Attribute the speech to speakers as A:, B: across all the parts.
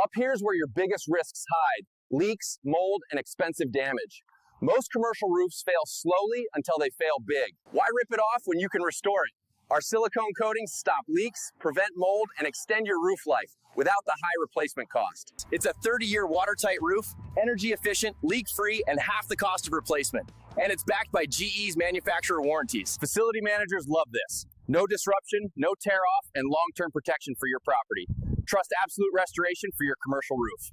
A: Up here's where your biggest risks hide: leaks, mold, and expensive damage. Most commercial roofs fail slowly until they fail big. Why rip it off when you can restore it? Our silicone coatings stop leaks, prevent mold, and extend your roof life without the high replacement cost. It's a 30-year watertight roof, energy efficient, leak-free, and half the cost of replacement. And it's backed by GE's manufacturer warranties. Facility managers love this. No disruption, no tear-off, and long-term protection for your property. Trust Absolute Restoration for your commercial roof.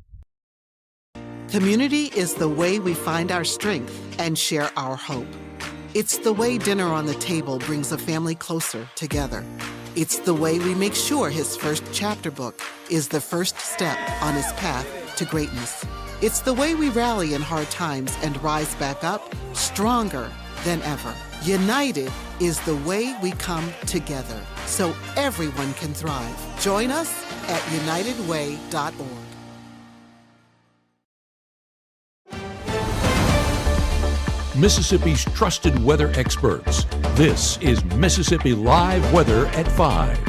B: Community is the way we find our strength and share our hope. It's the way dinner on the table brings a family closer together. It's the way we make sure his first chapter book is the first step on his path to greatness. It's the way we rally in hard times and rise back up stronger than ever. United is the way we come together so everyone can thrive. Join us at unitedway.org.
C: Mississippi's trusted weather experts. This is Mississippi Live Weather at 5.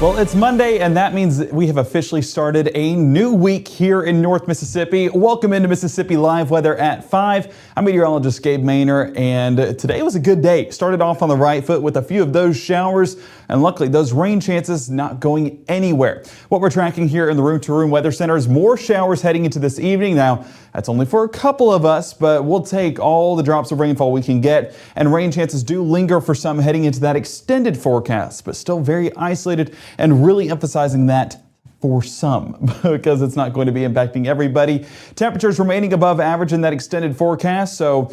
D: Well, it's Monday, and that means we have officially started a new week here in North Mississippi. Welcome into Mississippi Live Weather at 5. I'm meteorologist Gabe Maynor, and today was a good day. Started off on the right foot with a few of those showers, and luckily those rain chances not going anywhere. What we're tracking here in the Room to Room Weather Center is more showers heading into this evening. Now, that's only for a couple of us, but we'll take all the drops of rainfall we can get, and rain chances do linger for some heading into that extended forecast, but still very isolated, and really emphasizing that for some because it's not going to be impacting everybody. Temperatures remaining above average in that extended forecast, so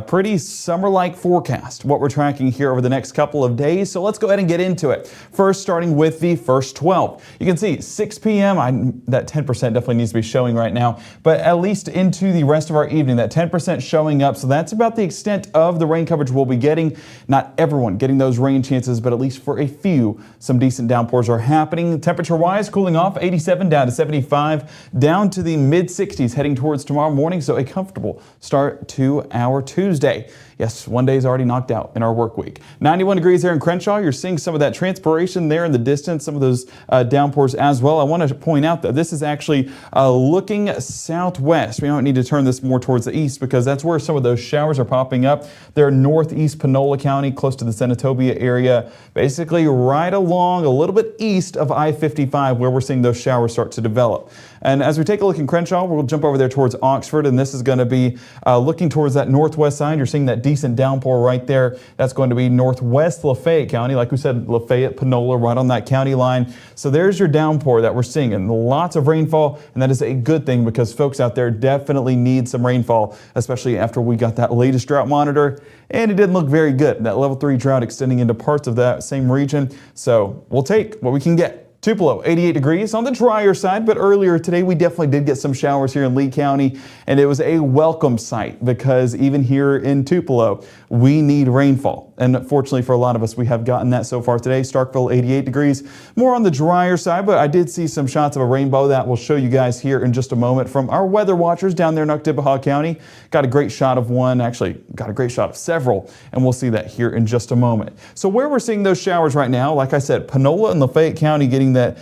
D: pretty summer-like forecast, what we're tracking here over the next couple of days. So let's go ahead and get into it. First, starting with the first 12. You can see 6 p.m., that 10% definitely needs to be showing right now, but at least into the rest of our evening, that 10% showing up. So that's about the extent of the rain coverage we'll be getting. Not everyone getting those rain chances, but at least for a few, some decent downpours are happening. Temperature-wise, cooling off 87 down to 75, down to the mid-60s heading towards tomorrow morning, so a comfortable start to our Tuesday. Yes, one day is already knocked out in our work week. 91 degrees here in Crenshaw. You're seeing some of that transpiration there in the distance, some of those downpours as well. I want to point out that this is actually looking southwest. We don't need to turn this more towards the east because that's where some of those showers are popping up. They're northeast Panola County, close to the Senatobia area, basically right along a little bit east of I-55 where we're seeing those showers start to develop. And as we take a look in Crenshaw, we'll jump over there towards Oxford, and this is going to be looking towards that northwest side. You're seeing that decent downpour right there. That's going to be northwest Lafayette County. Like we said, Lafayette, Panola, right on that county line. So there's your downpour that we're seeing, and lots of rainfall, and that is a good thing because folks out there definitely need some rainfall, especially after we got that latest drought monitor, and it didn't look very good. That level 3 drought extending into parts of that same region. So we'll take what we can get. Tupelo, 88 degrees on the drier side, but earlier today we definitely did get some showers here in Lee County, and it was a welcome sight because even here in Tupelo, we need rainfall. And fortunately for a lot of us, we have gotten that so far today. Starkville, 88 degrees, more on the drier side, but I did see some shots of a rainbow that we'll show you guys here in just a moment from our weather watchers down there in Oktibbeha County. Got a great shot of one, actually got a great shot of several, and we'll see that here in just a moment. So where we're seeing those showers right now, like I said, Panola and Lafayette County getting that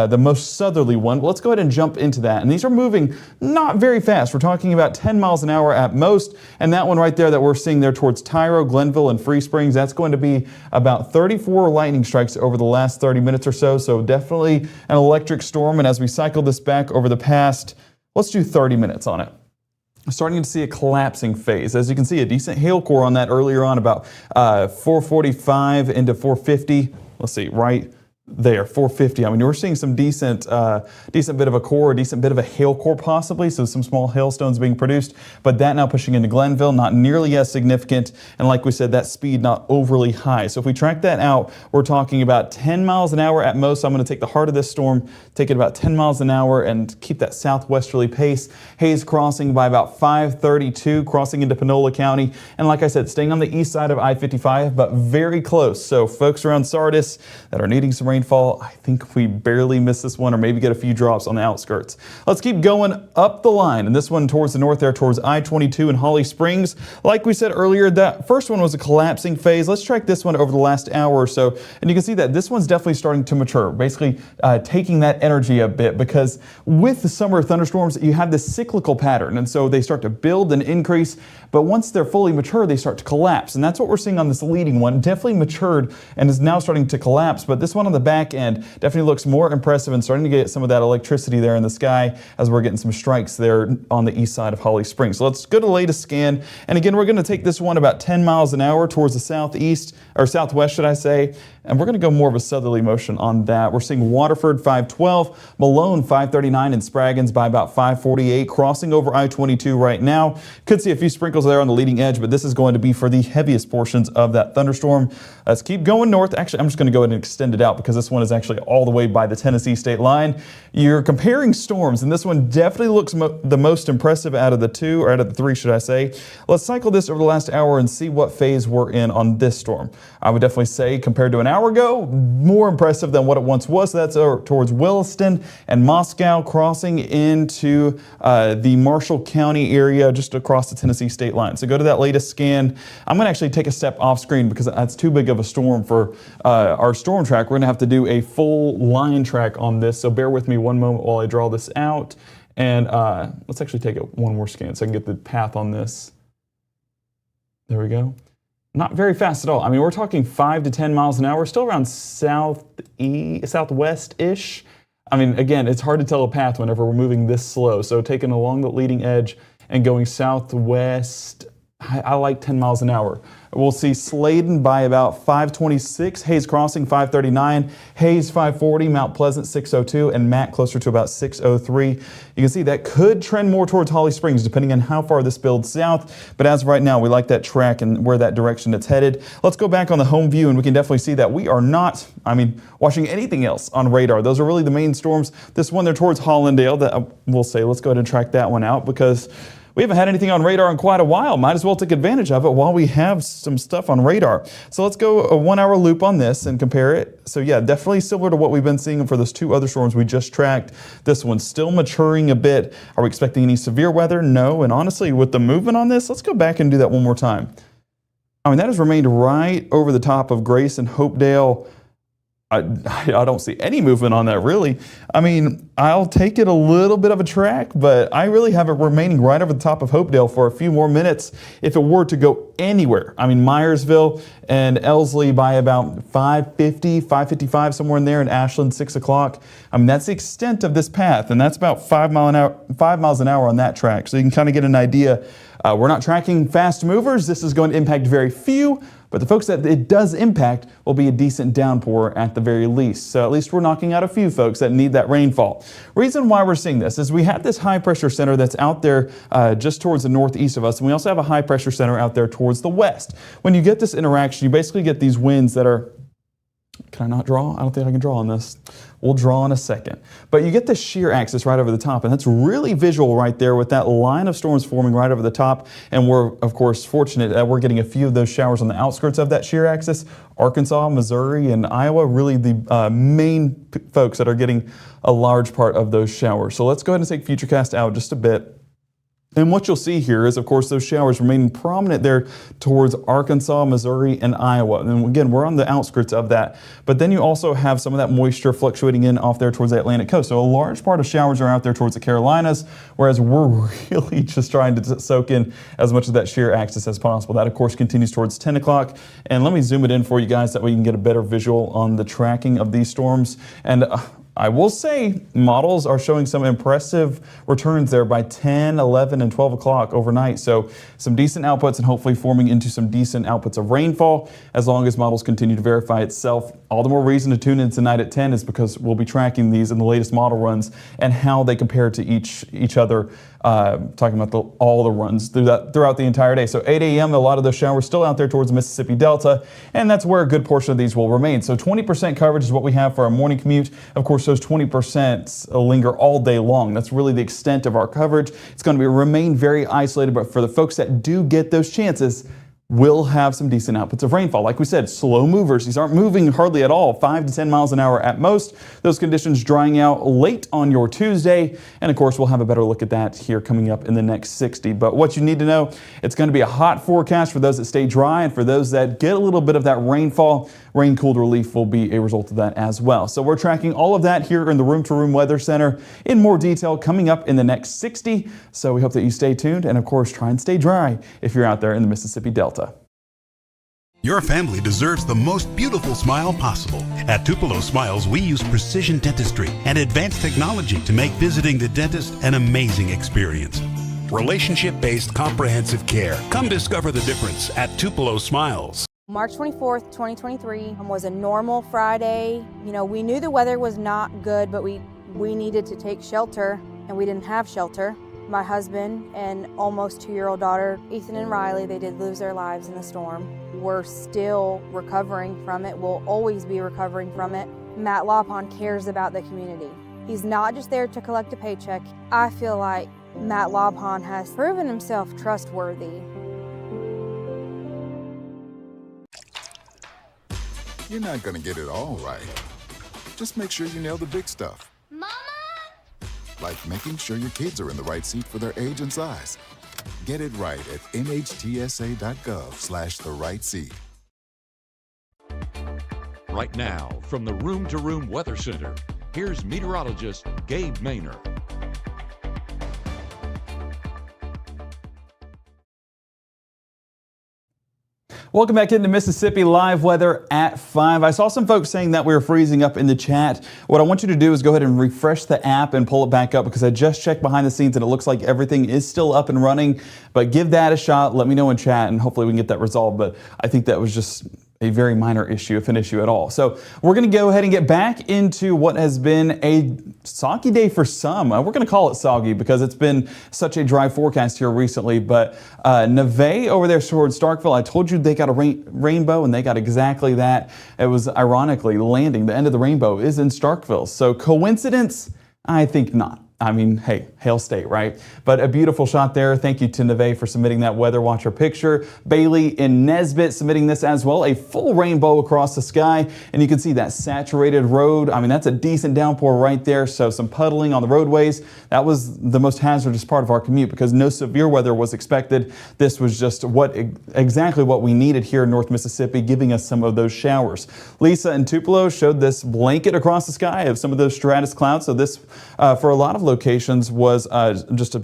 D: the most southerly one. Well, let's go ahead and jump into that. And these are moving not very fast. We're talking about 10 miles an hour at most. And that one right there that we're seeing there towards Tyro, Glenville, and Free Springs, that's going to be about 34 lightning strikes over the last 30 minutes or so. So definitely an electric storm. And as we cycle this back over the past, let's do 30 minutes on it. Starting to see a collapsing phase. As you can see, a decent hail core on that earlier on, about 445 into 450. Let's see, right there, 450. I mean, we're seeing some decent bit of a core, a decent bit of a hail core possibly, so some small hailstones being produced, but that now pushing into Glenville, not nearly as significant, and like we said, that speed not overly high. So if we track that out, we're talking about 10 miles an hour at most. I'm going to take the heart of this storm, take it about 10 miles an hour, and keep that southwesterly pace. Haze crossing by about 5:32, crossing into Panola County, and like I said, staying on the east side of I-55, but very close. So folks around Sardis that are needing some rain rainfall. I think we barely miss this one or maybe get a few drops on the outskirts. Let's keep going up the line. And this one towards the north there, towards I-22 and Holly Springs. Like we said earlier, that first one was a collapsing phase. Let's track this one over the last hour or so. And you can see that this one's definitely starting to mature, basically taking that energy a bit, because with the summer thunderstorms, you have this cyclical pattern. And so they start to build and increase, but once they're fully mature, they start to collapse. And that's what we're seeing on this leading one. Definitely matured and is now starting to collapse. But this one on the back end definitely looks more impressive and starting to get some of that electricity there in the sky as we're getting some strikes there on the east side of Holly Springs. So let's go to the latest scan. And again, we're going to take this one about 10 miles an hour towards the southeast, or southwest, should I say. And we're going to go more of a southerly motion on that. We're seeing Waterford 512, Malone 539, and Spraggins by about 548, crossing over I-22 right now. Could see a few sprinkles there on the leading edge, but this is going to be for the heaviest portions of that thunderstorm. Let's keep going north. Actually, I'm just going to go ahead and extend it out because this one is actually all the way by the Tennessee state line. You're comparing storms, and this one definitely looks the most impressive out of the two, or out of the three, should I say. Let's cycle this over the last hour and see what phase we're in on this storm. I would definitely say, compared to an hour ago, more impressive than what it once was. That's towards Williston and Moscow, crossing into the Marshall County area just across the Tennessee state line. So go to that latest scan. I'm going to actually take a step off screen because that's too big of a storm for our storm track. We're going to have to do a full line track on this. So bear with me one moment while I draw this out. And let's actually take one more scan so I can get the path on this. There we go. Not very fast at all. I mean, we're talking 5 to 10 miles an hour, still around southwest-ish. I mean, again, it's hard to tell a path whenever we're moving this slow. So taking along the leading edge and going southwest, I like 10 miles an hour. We'll see Sladen by about 526, Hayes Crossing 539, Hayes 540, Mount Pleasant 602, and Matt closer to about 603. You can see that could trend more towards Holly Springs depending on how far this builds south. But as of right now, we like that track and where that direction it's headed. Let's go back on the home view and we can definitely see that we are not, watching anything else on radar. Those are really the main storms. This one there towards Hollandale, that we'll say, let's go ahead and track that one out because we haven't had anything on radar in quite a while. Might as well take advantage of it while we have some stuff on radar. So let's go a 1 hour loop on this and compare it. So yeah, definitely similar to what we've been seeing for those two other storms we just tracked. This one's still maturing a bit. Are we expecting any severe weather? No. And honestly, with the movement on this, let's go back and do that one more time. That has remained right over the top of Grace and Hopedale. I don't see any movement on that, really. I'll take it a little bit of a track, but I really have it remaining right over the top of Hopedale for a few more minutes if it were to go anywhere. Myersville and Elsley by about 550, 555, somewhere in there, and Ashland 6 o'clock. That's the extent of this path, and that's about 5 miles an hour on that track. So you can kind of get an idea. We're not tracking fast movers. This is going to impact very few, but the folks that it does impact will be a decent downpour at the very least. So at least we're knocking out a few folks that need that rainfall. Reason why we're seeing this is we have this high pressure center that's out there just towards the northeast of us, and we also have a high pressure center out there towards the west. When you get this interaction, you basically get these winds that are, can I not draw? I don't think I can draw on this. We'll draw in a second. But you get this shear axis right over the top, and that's really visual right there with that line of storms forming right over the top. And we're, of course, fortunate that we're getting a few of those showers on the outskirts of that shear axis. Arkansas, Missouri, and Iowa, really the main folks that are getting a large part of those showers. So let's go ahead and take Futurecast out just a bit. And what you'll see here is, of course, those showers remaining prominent there towards Arkansas, Missouri, and Iowa. And again, we're on the outskirts of that. But then you also have some of that moisture fluctuating in off there towards the Atlantic coast. So a large part of showers are out there towards the Carolinas, whereas we're really just trying to soak in as much of that shear axis as possible. That, of course, continues towards 10 o'clock. And let me zoom it in for you guys so that we can get a better visual on the tracking of these storms. And I will say models are showing some impressive returns there by 10, 11, and 12 o'clock overnight. So some decent outputs and hopefully forming into some decent outputs of rainfall as long as models continue to verify itself. All the more reason to tune in tonight at 10 is because we'll be tracking these in the latest model runs and how they compare to each other, talking about all the runs throughout the entire day. So 8 a.m., a lot of those showers still out there towards the Mississippi Delta, and that's where a good portion of these will remain. So 20% coverage is what we have for our morning commute. Of course, those 20% linger all day long. That's really the extent of our coverage. It's going to remain very isolated, but for the folks that do get those chances, will have some decent outputs of rainfall. Like we said, slow movers. These aren't moving hardly at all, 5 to 10 miles an hour at most. Those conditions drying out late on your Tuesday. And of course, we'll have a better look at that here coming up in the next 60. But what you need to know, it's going to be a hot forecast for those that stay dry, and for those that get a little bit of that rainfall, rain-cooled relief will be a result of that as well. So we're tracking all of that here in the Room to Room Weather Center in more detail coming up in the next 60. So we hope that you stay tuned, and of course, try and stay dry if you're out there in the Mississippi Delta.
E: Your family deserves the most beautiful smile possible. At Tupelo Smiles, we use precision dentistry and advanced technology to make visiting the dentist an amazing experience. Relationship-based comprehensive care. Come discover the difference at Tupelo Smiles.
F: March 24th, 2023 was a normal Friday. You know, we knew the weather was not good, but we needed to take shelter, and we didn't have shelter. My husband and almost 2-year-old daughter, Ethan and Riley, they did lose their lives in the storm. We're still recovering from it. We'll always be recovering from it. Matt Laupon cares about the community. He's not just there to collect a paycheck. I feel like Matt Laupon has proven himself trustworthy.
G: You're not gonna get it all right. Just make sure you nail the big stuff.
H: Mama!
G: Like making sure your kids are in the right seat for their age and size. Get it right at nhtsa.gov/the right seat.
C: Right now, from the Room to Room Weather Center, here's meteorologist Gabe Maynor.
D: Welcome back into Mississippi Live Weather at 5. I saw some folks saying that we were freezing up in the chat. What I want you to do is go ahead and refresh the app and pull it back up, because I just checked behind the scenes and it looks like everything is still up and running. But give that a shot. Let me know in chat and hopefully we can get that resolved. But I think that was just a very minor issue, if an issue at all. So we're going to go ahead and get back into what has been a soggy day for some. We're going to call it soggy because it's been such a dry forecast here recently. But Neve over there towards Starkville, I told you they got a rainbow, and they got exactly that. It was ironically landing. The end of the rainbow is in Starkville. So coincidence? I think not. I mean, hey, Hail State, right? But a beautiful shot there. Thank you to Neve for submitting that Weather Watcher picture. Bailey in Nesbitt submitting this as well. A full rainbow across the sky. And you can see that saturated road. I mean, that's a decent downpour right there. So some puddling on the roadways. That was the most hazardous part of our commute because no severe weather was expected. This was just exactly what we needed here in North Mississippi, giving us some of those showers. Lisa in Tupelo showed this blanket across the sky of some of those stratus clouds. So this, for a lot of locations, was just a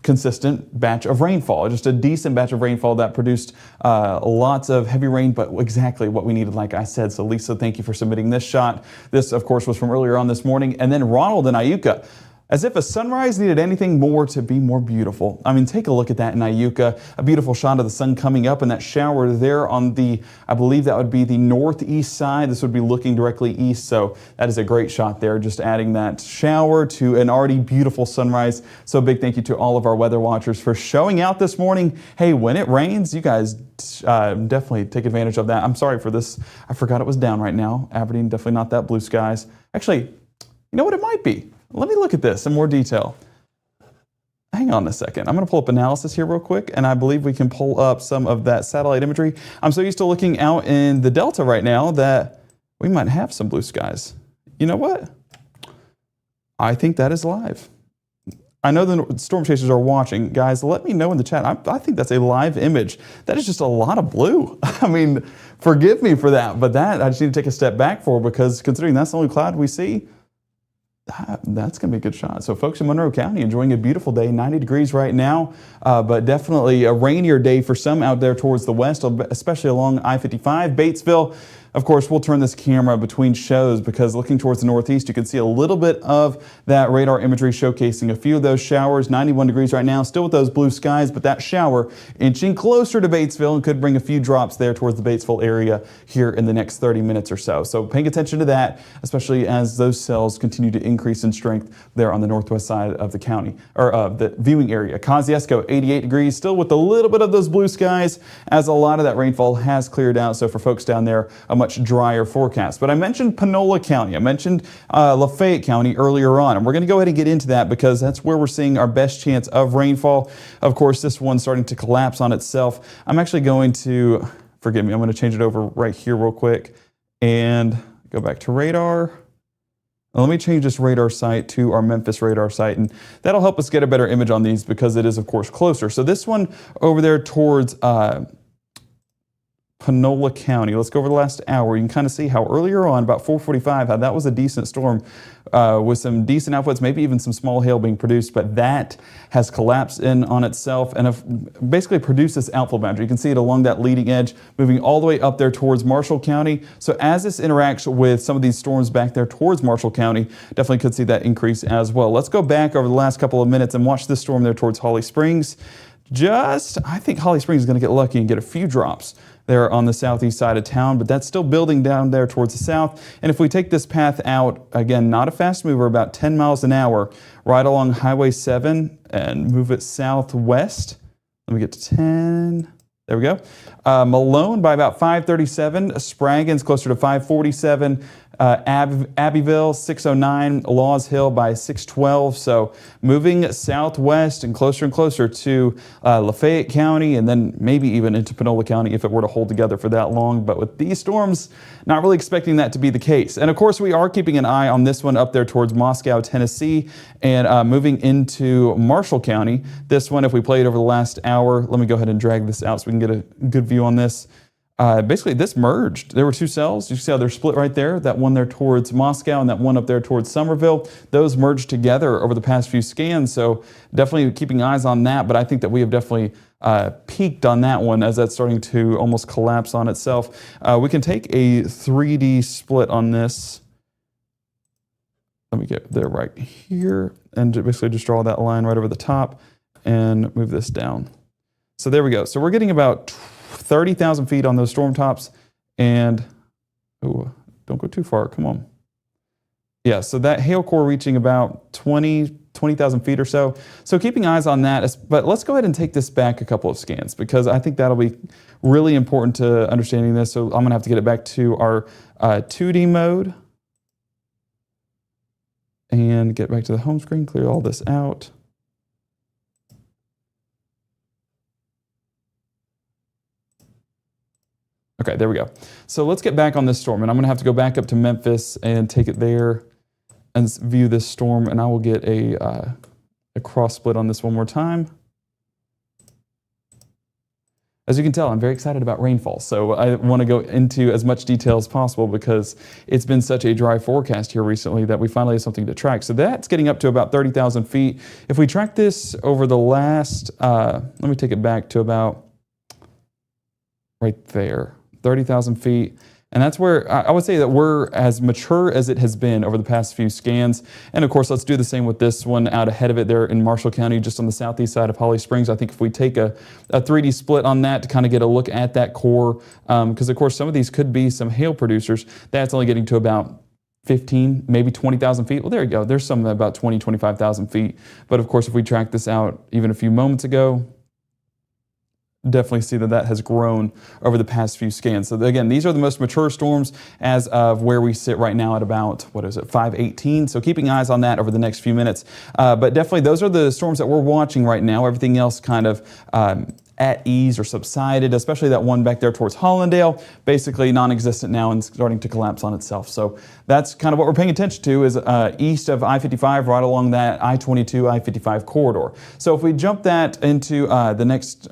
D: consistent batch of rainfall, just a decent batch of rainfall that produced lots of heavy rain, but exactly what we needed, like I said. So Lisa, thank you for submitting this shot. This, of course, was from earlier on this morning. And then Ronald in Iuka. As if a sunrise needed anything more to be more beautiful. I mean, take a look at that in Iuka. A beautiful shot of the sun coming up and that shower there on the, I believe that would be the northeast side. This would be looking directly east. So that is a great shot there. Just adding that shower to an already beautiful sunrise. So a big thank you to all of our weather watchers for showing out this morning. Hey, when it rains, you guys definitely take advantage of that. I'm sorry for this. I forgot it was down right now. Aberdeen, definitely not that blue skies. Actually, you know what it might be? Let me look at this in more detail. Hang on a second. I'm going to pull up analysis here real quick, and I believe we can pull up some of that satellite imagery. I'm so used to looking out in the Delta right now that we might have some blue skies. You know what? I think that is live. I know the storm chasers are watching. Guys, let me know in the chat. I think that's a live image. That is just a lot of blue. I mean, forgive me for that, but that I just need to take a step back for, because considering that's the only cloud we see, that's going to be a good shot. So folks in Monroe County enjoying a beautiful day, 90 degrees right now, but definitely a rainier day for some out there towards the west, especially along I-55, Batesville. Of course, we'll turn this camera between shows because looking towards the northeast, you can see a little bit of that radar imagery showcasing a few of those showers. 91 degrees right now, still with those blue skies, but that shower inching closer to Batesville and could bring a few drops there towards the Batesville area here in the next 30 minutes or so. So paying attention to that, especially as those cells continue to increase in strength there on the northwest side of the county, or the viewing area. Kosciuszko, 88 degrees, still with a little bit of those blue skies as a lot of that rainfall has cleared out. So for folks down there, much drier forecast. But I mentioned Panola County, I mentioned Lafayette County earlier on, and we're going to go ahead and get into that because that's where we're seeing our best chance of rainfall. Of course, this one's starting to collapse on itself. I'm actually going to, forgive me, I'm going to change it over right here real quick and go back to radar. Now, let me change this radar site to our Memphis radar site, and that'll help us get a better image on these because it is, of course, closer. So this one over there towards Panola County. Let's go over the last hour. You can kind of see how earlier on, about 4:45, how that was a decent storm with some decent outputs, maybe even some small hail being produced, but that has collapsed in on itself and basically produced this outflow boundary. You can see it along that leading edge, moving all the way up there towards Marshall County. So as this interacts with some of these storms back there towards Marshall County, definitely could see that increase as well. Let's go back over the last couple of minutes and watch this storm there towards Holly Springs. I think Holly Springs is going to get lucky and get a few drops there on the southeast side of town, but that's still building down there towards the south. And if we take this path out, again, not a fast mover, about 10 miles an hour, right along Highway 7 and move it southwest. Let me get to 10. There we go. Malone by about 537. Spraggins closer to 547. Abbeville 609. Laws Hill by 612. So moving southwest and closer to Lafayette County and then maybe even into Panola County if it were to hold together for that long. But with these storms, not really expecting that to be the case. And of course, we are keeping an eye on this one up there towards Moscow, Tennessee, and moving into Marshall County. This one, if we play it over the last hour, let me go ahead and drag this out so we can get a good view on this. Basically, this merged. There were two cells. You see how they're split right there? That one there towards Moscow and that one up there towards Somerville. Those merged together over the past few scans, so definitely keeping eyes on that. But I think that we have definitely peaked on that one as that's starting to almost collapse on itself. We can take a 3D split on this. Let me get there right here and basically just draw that line right over the top and move this down. So there we go. So we're getting about 30,000 feet on those storm tops, and don't go too far, come on. Yeah, so that hail core reaching about 20,000 feet or so. So keeping eyes on that, but let's go ahead and take this back a couple of scans because I think that'll be really important to understanding this. So I'm gonna have to get it back to our 2D mode and get back to the home screen, clear all this out. Okay, there we go. So let's get back on this storm, and I'm going to have to go back up to Memphis and take it there and view this storm, and I will get a cross split on this one more time. As you can tell, I'm very excited about rainfall, so I want to go into as much detail as possible because it's been such a dry forecast here recently that we finally have something to track. So that's getting up to about 30,000 feet. If we track this over the last, let me take it back to about right there. 30,000 feet. And that's where I would say that we're as mature as it has been over the past few scans. And of course, let's do the same with this one out ahead of it there in Marshall County, just on the southeast side of Holly Springs. I think if we take a 3D split on that to kind of get a look at that core, because of course, some of these could be some hail producers, that's only getting to about 15, maybe 20,000 feet. Well, there you go. There's some about 20, 25,000 feet. But of course, if we track this out even a few moments ago, definitely see that has grown over the past few scans. So again, these are the most mature storms as of where we sit right now at about, 518. So keeping eyes on that over the next few minutes. But definitely those are the storms that we're watching right now. Everything else kind of at ease or subsided, especially that one back there towards Hollandale, basically non-existent now and starting to collapse on itself. So that's kind of what we're paying attention to is east of I-55, right along that I-22, I-55 corridor. So if we jump that into the next,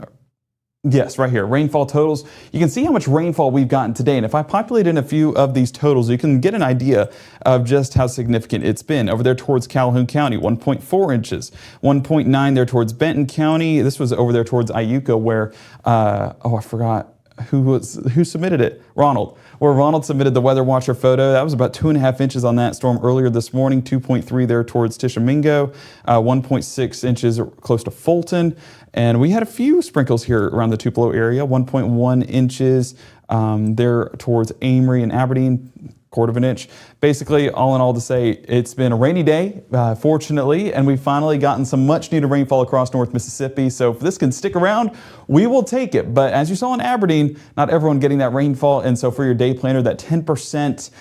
D: yes, right here, rainfall totals. You can see how much rainfall we've gotten today. And if I populate in a few of these totals, you can get an idea of just how significant it's been. Over there towards Calhoun County, 1.4 inches, 1.9 there towards Benton County. This was over there towards Iuka where, I forgot who submitted it, Ronald. Where Ronald submitted the Weather Watcher photo. That was about 2.5 inches on that storm earlier this morning, 2.3 there towards Tishomingo, 1.6 inches close to Fulton. And we had a few sprinkles here around the Tupelo area, 1.1 inches there towards Amory and Aberdeen, quarter of an inch. Basically, all in all to say, it's been a rainy day, fortunately, and we've finally gotten some much needed rainfall across North Mississippi. So if this can stick around, we will take it. But as you saw in Aberdeen, not everyone getting that rainfall. And so for your day planner, that 10%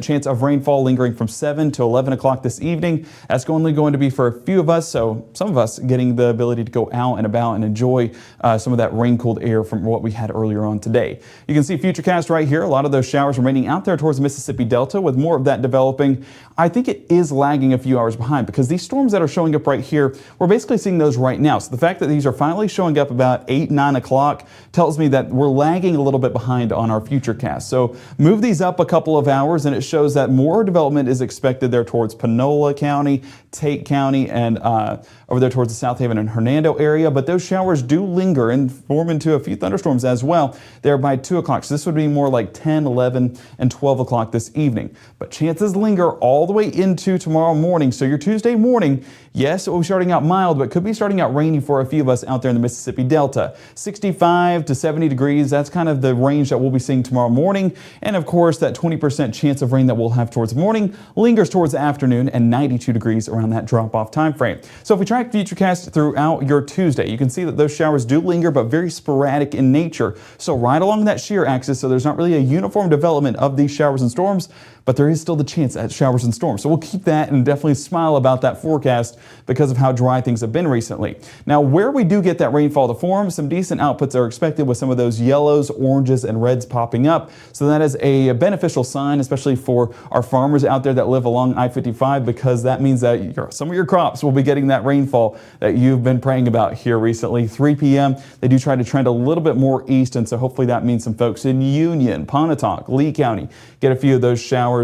D: chance of rainfall lingering from 7 to 11 o'clock this evening. That's only going to be for a few of us. So some of us getting the ability to go out and about and enjoy some of that rain-cooled air from what we had earlier on today. You can see Futurecast right here. A lot of those showers remaining out there towards the Mississippi Delta, with more of that developing. I think it is lagging a few hours behind because these storms that are showing up right here, we're basically seeing those right now. So the fact that these are finally showing up about 8, 9 o'clock tells me that we're lagging a little bit behind on our Futurecast. So move these up a couple of hours and it shows that more development is expected there towards Panola County, Tate County, and over there towards the South Haven and Hernando area. But those showers do linger and form into a few thunderstorms as well there by 2 o'clock. So this would be more like 10, 11, and 12 o'clock this evening. But chances linger all the way into tomorrow morning. So your Tuesday morning, yes, it will be starting out mild, but could be starting out rainy for a few of us out there in the Mississippi Delta. 65 to 70 degrees, that's kind of the range that we'll be seeing tomorrow morning. And of course, that 20% chance of rain that we'll have towards morning lingers towards the afternoon, and 92 degrees around that drop-off time frame. So if we track Futurecast throughout your Tuesday, you can see that those showers do linger, but very sporadic in nature. So right along that shear axis, so there's not really a uniform development of these showers and storms, but there is still the chance at showers and storms. So we'll keep that and definitely smile about that forecast because of how dry things have been recently. Now, where we do get that rainfall to form, some decent outputs are expected with some of those yellows, oranges, and reds popping up. So that is a beneficial sign, especially for our farmers out there that live along I-55, because that means that some of your crops will be getting that rainfall that you've been praying about here recently. 3 p.m., they do try to trend a little bit more east, and so hopefully that means some folks in Union, Pontotoc, Lee County get a few of those showers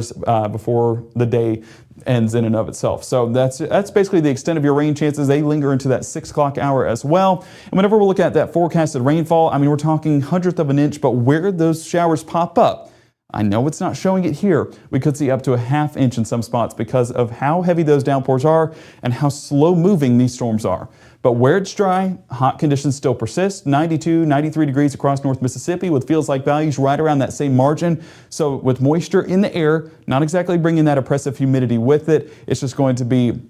D: before the day ends in and of itself. So that's basically the extent of your rain chances. They linger into that 6 o'clock hour as well. And whenever we're looking at that forecasted rainfall, I mean, we're talking 1/100th of an inch, but where those showers pop up, I know it's not showing it here. We could see up to a 1/2 inch in some spots because of how heavy those downpours are and how slow moving these storms are. But where it's dry, hot conditions still persist. 92, 93 degrees across North Mississippi with feels-like values right around that same margin. So with moisture in the air, not exactly bringing that oppressive humidity with it, it's just going to be,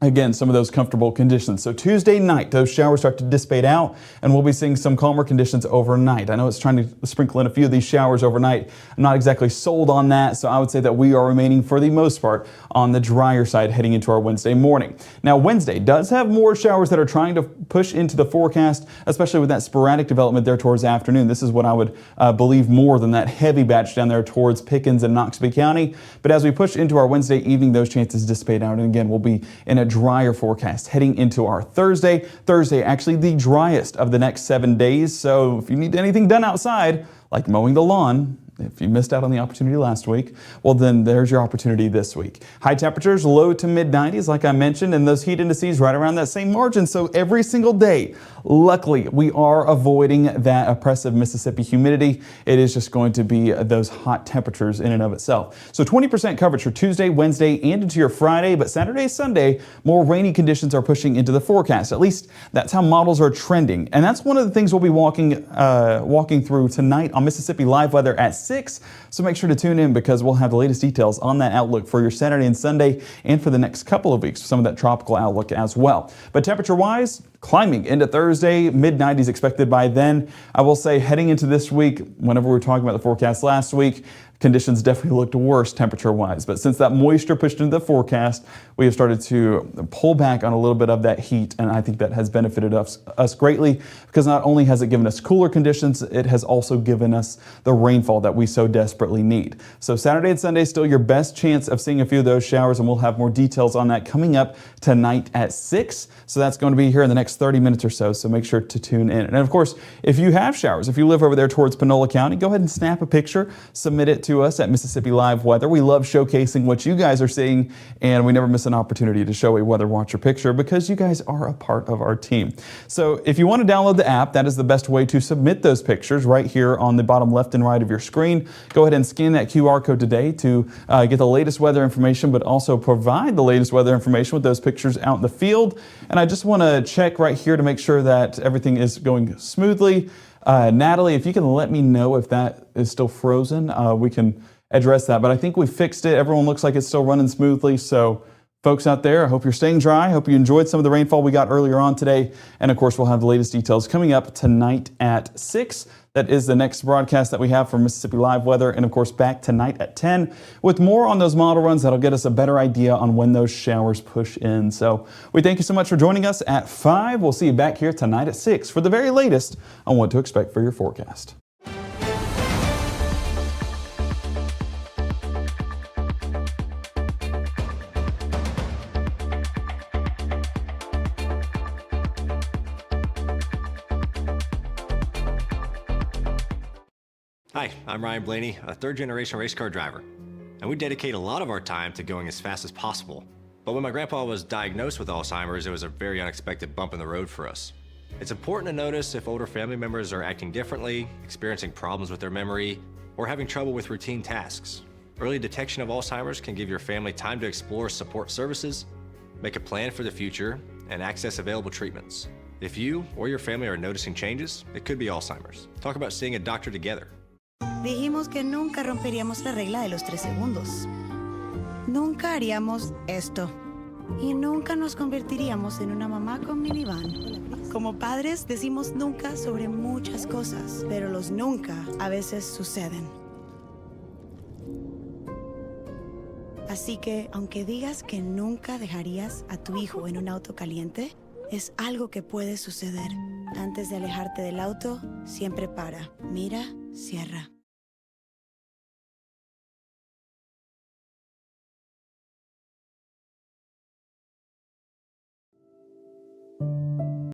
D: again, some of those comfortable conditions. So Tuesday night, those showers start to dissipate out, and we'll be seeing some calmer conditions overnight. I know it's trying to sprinkle in a few of these showers overnight. I'm not exactly sold on that, so I would say that we are remaining, for the most part, on the drier side heading into our Wednesday morning. Now, Wednesday does have more showers that are trying to push into the forecast, especially with that sporadic development there towards the afternoon. This is what I would believe more than that heavy batch down there towards Pickens and Noxubee County. But as we push into our Wednesday evening, those chances dissipate out, and again, we'll be in a drier forecast heading into our Thursday. Thursday, actually the driest of the next 7 days. So if you need anything done outside, like mowing the lawn, if you missed out on the opportunity last week, well, then there's your opportunity this week. High temperatures, low to mid 90s, like I mentioned, and those heat indices right around that same margin. So every single day, luckily, we are avoiding that oppressive Mississippi humidity. It is just going to be those hot temperatures in and of itself. So 20% coverage for Tuesday, Wednesday, and into your Friday, but Saturday, Sunday, more rainy conditions are pushing into the forecast. At least that's how models are trending. And that's one of the things we'll be walking through tonight on Mississippi Live Weather at 6. So make sure to tune in because we'll have the latest details on that outlook for your Saturday and Sunday and for the next couple of weeks, some of that tropical outlook as well. But temperature-wise, climbing into Thursday, mid-90s expected by then. I will say heading into this week, whenever we were talking about the forecast last week, conditions definitely looked worse temperature-wise. But since that moisture pushed into the forecast, we have started to pull back on a little bit of that heat, and I think that has benefited us greatly because not only has it given us cooler conditions, it has also given us the rainfall that we so desperately need. So Saturday and Sunday, still your best chance of seeing a few of those showers, and we'll have more details on that coming up tonight at 6. So that's going to be here in the next 30 minutes or so make sure to tune in. And of course, if you have showers, if you live over there towards Panola County, go ahead and snap a picture, submit it to us at Mississippi Live Weather. We love showcasing what you guys are seeing, and we never miss an opportunity to show a Weather Watcher picture because you guys are a part of our team. So if you want to download the app, that is the best way to submit those pictures right here on the bottom left and right of your screen. Go ahead and scan that QR code today to get the latest weather information, but also provide the latest weather information with those pictures out in the field. And I just want to check right here to make sure that everything is going smoothly. Natalie, if you can let me know if that is still frozen, we can address that. But I think we fixed it. Everyone looks like it's still running smoothly. So folks out there, I hope you're staying dry. I hope you enjoyed some of the rainfall we got earlier on today. And of course, we'll have the latest details coming up tonight at 6. That is the next broadcast that we have for Mississippi Live Weather. And of course, back tonight at 10 with more on those model runs that'll get us a better idea on when those showers push in. So we thank you so much for joining us at 5. We'll see you back here tonight at 6 for the very latest on what to expect for your forecast.
H: Hi, I'm Ryan Blaney, a third-generation race car driver, and we dedicate a lot of our time to going as fast as possible. But when my grandpa was diagnosed with Alzheimer's, it was a very unexpected bump in the road for us. It's important to notice if older family members are acting differently, experiencing problems with their memory, or having trouble with routine tasks. Early detection of Alzheimer's can give your family time to explore support services, make a plan for the future, and access available treatments. If you or your family are noticing changes, it could be Alzheimer's. Talk about seeing a doctor together.
I: Dijimos que nunca romperíamos la regla de los 3 segundos. Nunca haríamos esto. Y nunca nos convertiríamos en una mamá con minivan. Como padres decimos nunca sobre muchas cosas, pero los nunca a veces suceden. Así que, aunque digas que nunca dejarías a tu hijo en un auto caliente, es algo que puede suceder. Antes de alejarte del auto, siempre para, mira, cierra.